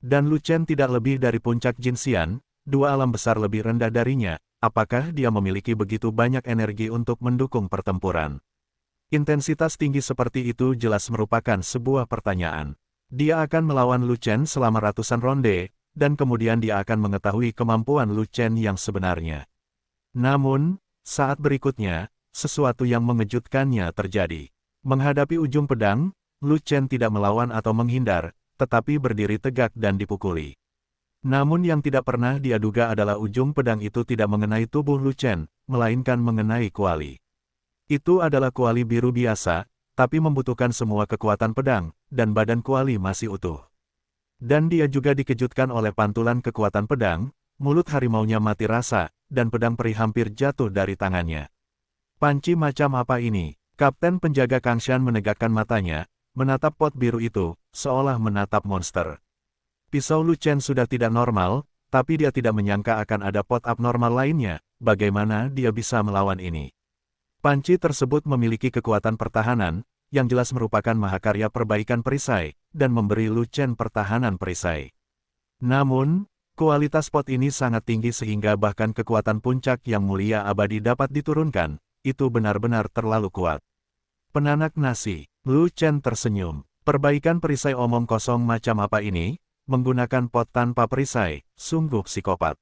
Dan Lu Chen tidak lebih dari puncak Jin Xian, 2 alam besar lebih rendah darinya, apakah dia memiliki begitu banyak energi untuk mendukung pertempuran? Intensitas tinggi seperti itu jelas merupakan sebuah pertanyaan. Dia akan melawan Lu Chen selama ratusan ronde, dan kemudian dia akan mengetahui kemampuan Lu Chen yang sebenarnya. Namun, saat berikutnya, sesuatu yang mengejutkannya terjadi. Menghadapi ujung pedang, Lu Chen tidak melawan atau menghindar, tetapi berdiri tegak dan dipukuli. Namun yang tidak pernah dia duga adalah ujung pedang itu tidak mengenai tubuh Lu Chen, melainkan mengenai kuali. Itu adalah kuali biru biasa, tapi membutuhkan semua kekuatan pedang, dan badan kuali masih utuh. Dan dia juga dikejutkan oleh pantulan kekuatan pedang, mulut harimaunya mati rasa, dan pedang peri hampir jatuh dari tangannya. Panci macam apa ini? Kapten penjaga Kangshan menegakkan matanya, menatap pot biru itu, seolah menatap monster. Pisau Lu Chen sudah tidak normal, tapi dia tidak menyangka akan ada pot abnormal lainnya, bagaimana dia bisa melawan ini. Panci tersebut memiliki kekuatan pertahanan, yang jelas merupakan mahakarya perbaikan perisai, dan memberi Lu Chen pertahanan perisai. Namun, kualitas pot ini sangat tinggi sehingga bahkan kekuatan puncak yang mulia abadi dapat diturunkan, itu benar-benar terlalu kuat. Penanak nasi, Lu Chen tersenyum. Perbaikan perisai omong kosong macam apa ini? Menggunakan pot tanpa perisai, sungguh psikopat.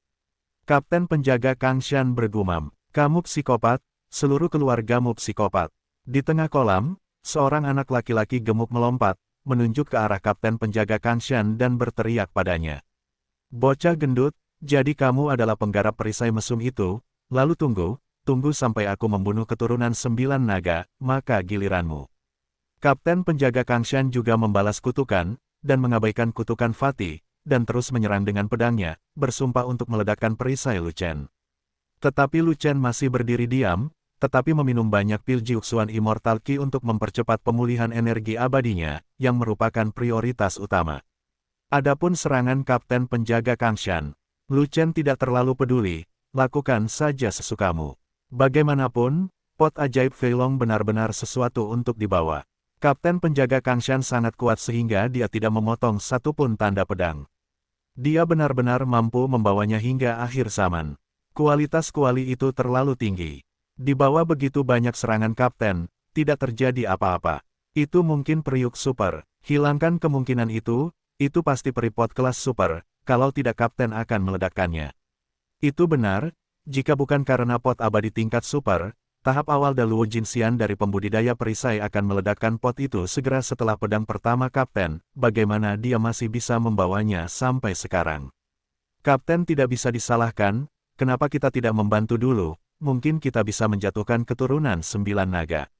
Kapten penjaga Kangshan bergumam, kamu psikopat, seluruh keluargamu psikopat. Di tengah kolam, seorang anak laki-laki gemuk melompat, menunjuk ke arah kapten penjaga Kangshan dan berteriak padanya. Bocah gendut, jadi kamu adalah penggarap perisai mesum itu, lalu tunggu sampai aku membunuh keturunan 9 naga, maka giliranmu. Kapten penjaga Kangshan juga membalas kutukan, dan mengabaikan kutukan Fatih, dan terus menyerang dengan pedangnya, bersumpah untuk meledakkan perisai Lu Chen. Tetapi Lu Chen masih berdiri diam, tetapi meminum banyak pil Jiuxuan Immortal Qi untuk mempercepat pemulihan energi abadinya, yang merupakan prioritas utama. Adapun serangan Kapten penjaga Kangshan, Lu Chen tidak terlalu peduli, lakukan saja sesukamu. Bagaimanapun, pot ajaib Fei Long benar-benar sesuatu untuk dibawa. Kapten penjaga Kangshan sangat kuat sehingga dia tidak memotong satupun tanda pedang. Dia benar-benar mampu membawanya hingga akhir zaman. Kualitas kuali itu terlalu tinggi. Di bawah begitu banyak serangan kapten, tidak terjadi apa-apa. Itu mungkin periuk super. Hilangkan kemungkinan itu pasti peripot kelas super, kalau tidak kapten akan meledakkannya. Itu benar, jika bukan karena pot abadi tingkat super, tahap awal Daluo Jinxian dari pembudidaya perisai akan meledakkan pot itu segera setelah pedang pertama kapten, bagaimana dia masih bisa membawanya sampai sekarang. Kapten tidak bisa disalahkan, kenapa kita tidak membantu dulu, mungkin kita bisa menjatuhkan keturunan 9 naga.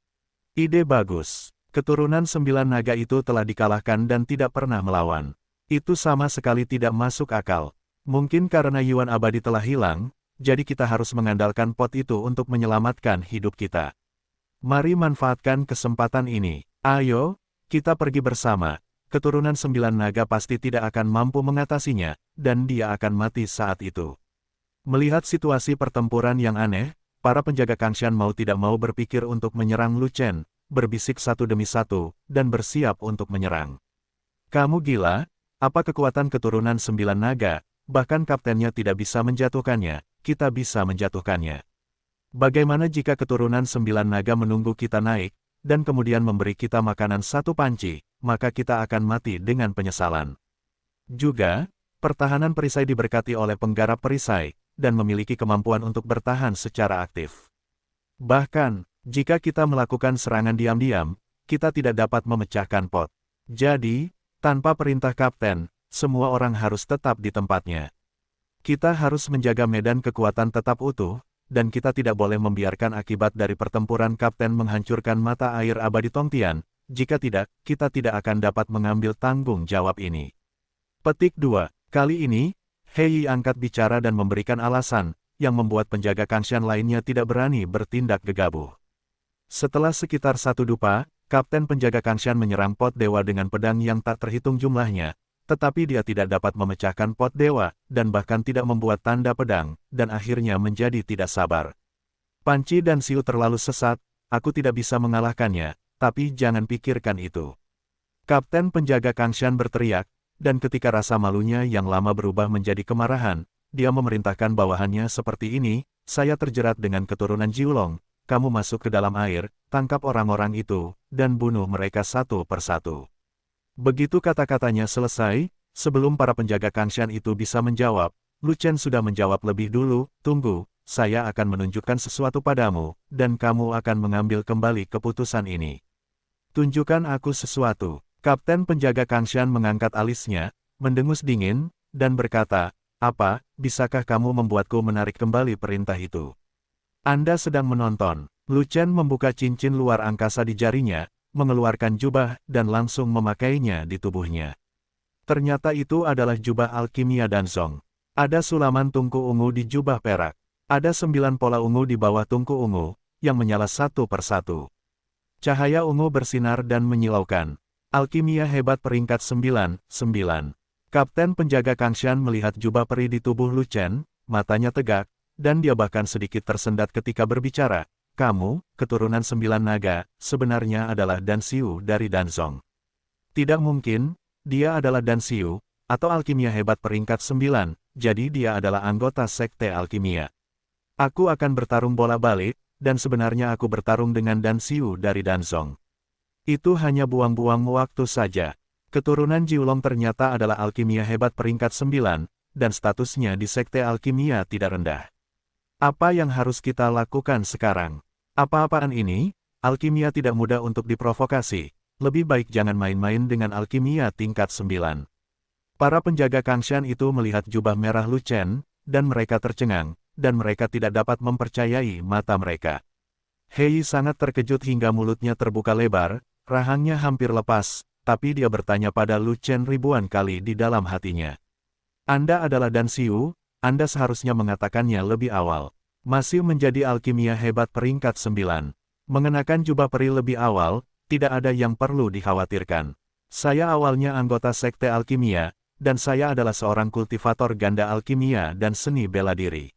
Ide bagus, keturunan 9 naga itu telah dikalahkan dan tidak pernah melawan. Itu sama sekali tidak masuk akal. Mungkin karena Yuan abadi telah hilang, jadi kita harus mengandalkan pot itu untuk menyelamatkan hidup kita. Mari manfaatkan kesempatan ini. Ayo, kita pergi bersama. Keturunan 9 naga pasti tidak akan mampu mengatasinya, dan dia akan mati saat itu. Melihat situasi pertempuran yang aneh, para penjaga Kangshan mau tidak mau berpikir untuk menyerang Lu Chen, berbisik satu demi satu, dan bersiap untuk menyerang. Kamu gila? Apa kekuatan keturunan 9 naga, bahkan kaptennya tidak bisa menjatuhkannya? Kita bisa menjatuhkannya. Bagaimana jika keturunan 9 naga menunggu kita naik, dan kemudian memberi kita makanan satu panci, maka kita akan mati dengan penyesalan. Juga, pertahanan perisai diberkati oleh penggarap perisai, dan memiliki kemampuan untuk bertahan secara aktif. Bahkan, jika kita melakukan serangan diam-diam, kita tidak dapat memecahkan pot. Jadi, tanpa perintah kapten, semua orang harus tetap di tempatnya. Kita harus menjaga medan kekuatan tetap utuh, dan kita tidak boleh membiarkan akibat dari pertempuran kapten menghancurkan mata air abadi Tongtian, jika tidak, kita tidak akan dapat mengambil tanggung jawab ini. Petik 2. Kali ini, Hei angkat bicara dan memberikan alasan, yang membuat penjaga Kangshan lainnya tidak berani bertindak gegabah. Setelah sekitar 1 dupa, kapten penjaga Kangshan menyerang pot dewa dengan pedang yang tak terhitung jumlahnya, tetapi dia tidak dapat memecahkan pot dewa, dan bahkan tidak membuat tanda pedang, dan akhirnya menjadi tidak sabar. Panci dan Siu terlalu sesat, aku tidak bisa mengalahkannya, tapi jangan pikirkan itu. Kapten penjaga Kangshan berteriak, dan ketika rasa malunya yang lama berubah menjadi kemarahan, dia memerintahkan bawahannya seperti ini, saya terjerat dengan keturunan Jiulong, kamu masuk ke dalam air, tangkap orang-orang itu, dan bunuh mereka satu persatu. Begitu kata-katanya selesai, sebelum para penjaga Kangshan itu bisa menjawab, Lu Chen sudah menjawab lebih dulu, tunggu, saya akan menunjukkan sesuatu padamu, dan kamu akan mengambil kembali keputusan ini. Tunjukkan aku sesuatu. Kapten penjaga Kangshan mengangkat alisnya, mendengus dingin, dan berkata, apa, bisakah kamu membuatku menarik kembali perintah itu? Anda sedang menonton. Lu Chen membuka cincin luar angkasa di jarinya, mengeluarkan jubah, dan langsung memakainya di tubuhnya. Ternyata itu adalah jubah alkimia Danzong. Ada sulaman tungku ungu di jubah perak. Ada 9 pola ungu di bawah tungku ungu, yang menyala satu persatu. Cahaya ungu bersinar dan menyilaukan. Alkimia hebat peringkat 9. Kapten penjaga Kangshan melihat jubah peri di tubuh Lu Chen, matanya tegak, dan dia bahkan sedikit tersendat ketika berbicara. Kamu, keturunan 9 naga, sebenarnya adalah Dan Xiu dari Danzong. Tidak mungkin, dia adalah Dan Xiu, atau alkimia hebat peringkat 9, jadi dia adalah anggota sekte alkimia. Aku akan bertarung bola balik, dan sebenarnya aku bertarung dengan Dan Xiu dari Danzong. Itu hanya buang-buang waktu saja. Keturunan Jiulong ternyata adalah alkimia hebat peringkat 9, dan statusnya di sekte alkimia tidak rendah. Apa yang harus kita lakukan sekarang? Apa-apaan ini? Alkimia tidak mudah untuk diprovokasi. Lebih baik jangan main-main dengan alkimia tingkat 9. Para penjaga Kangshan itu melihat jubah merah Lu Chen, dan mereka tercengang, dan mereka tidak dapat mempercayai mata mereka. Hei sangat terkejut hingga mulutnya terbuka lebar, rahangnya hampir lepas, tapi dia bertanya pada Lu Chen ribuan kali di dalam hatinya. Anda adalah Dan Xiu, Anda seharusnya mengatakannya lebih awal. Masih menjadi alkimia hebat peringkat 9. Mengenakan jubah peri lebih awal, tidak ada yang perlu dikhawatirkan. Saya awalnya anggota sekte alkimia, dan saya adalah seorang kultivator ganda alkimia dan seni bela diri.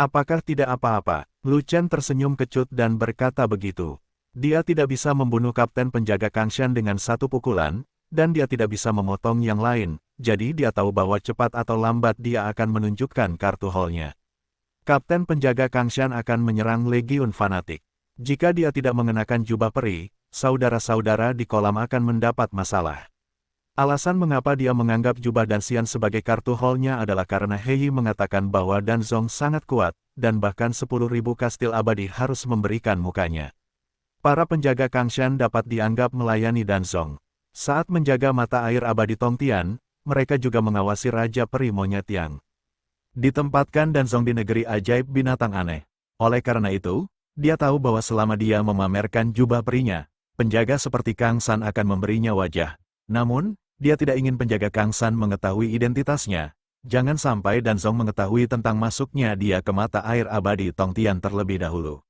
Apakah tidak apa-apa? Lu Chen tersenyum kecut dan berkata begitu. Dia tidak bisa membunuh kapten penjaga Kangshan dengan satu pukulan, dan dia tidak bisa memotong yang lain, jadi dia tahu bahwa cepat atau lambat dia akan menunjukkan kartu haulnya. Kapten penjaga Kangshan akan menyerang legiun fanatik. Jika dia tidak mengenakan jubah peri, saudara-saudara di kolam akan mendapat masalah. Alasan mengapa dia menganggap jubah Danxian sebagai kartu haulnya adalah karena Hei mengatakan bahwa Danzong sangat kuat, dan bahkan 10.000 kastil abadi harus memberikan mukanya. Para penjaga Kangshan dapat dianggap melayani Danzong. Saat menjaga mata air abadi Tongtian, mereka juga mengawasi Raja Peri Monyet yang ditempatkan Danzong di negeri ajaib binatang aneh. Oleh karena itu, dia tahu bahwa selama dia memamerkan jubah perinya, penjaga seperti Kang San akan memberinya wajah. Namun, dia tidak ingin penjaga Kang San mengetahui identitasnya. Jangan sampai Danzong mengetahui tentang masuknya dia ke mata air abadi Tongtian terlebih dahulu.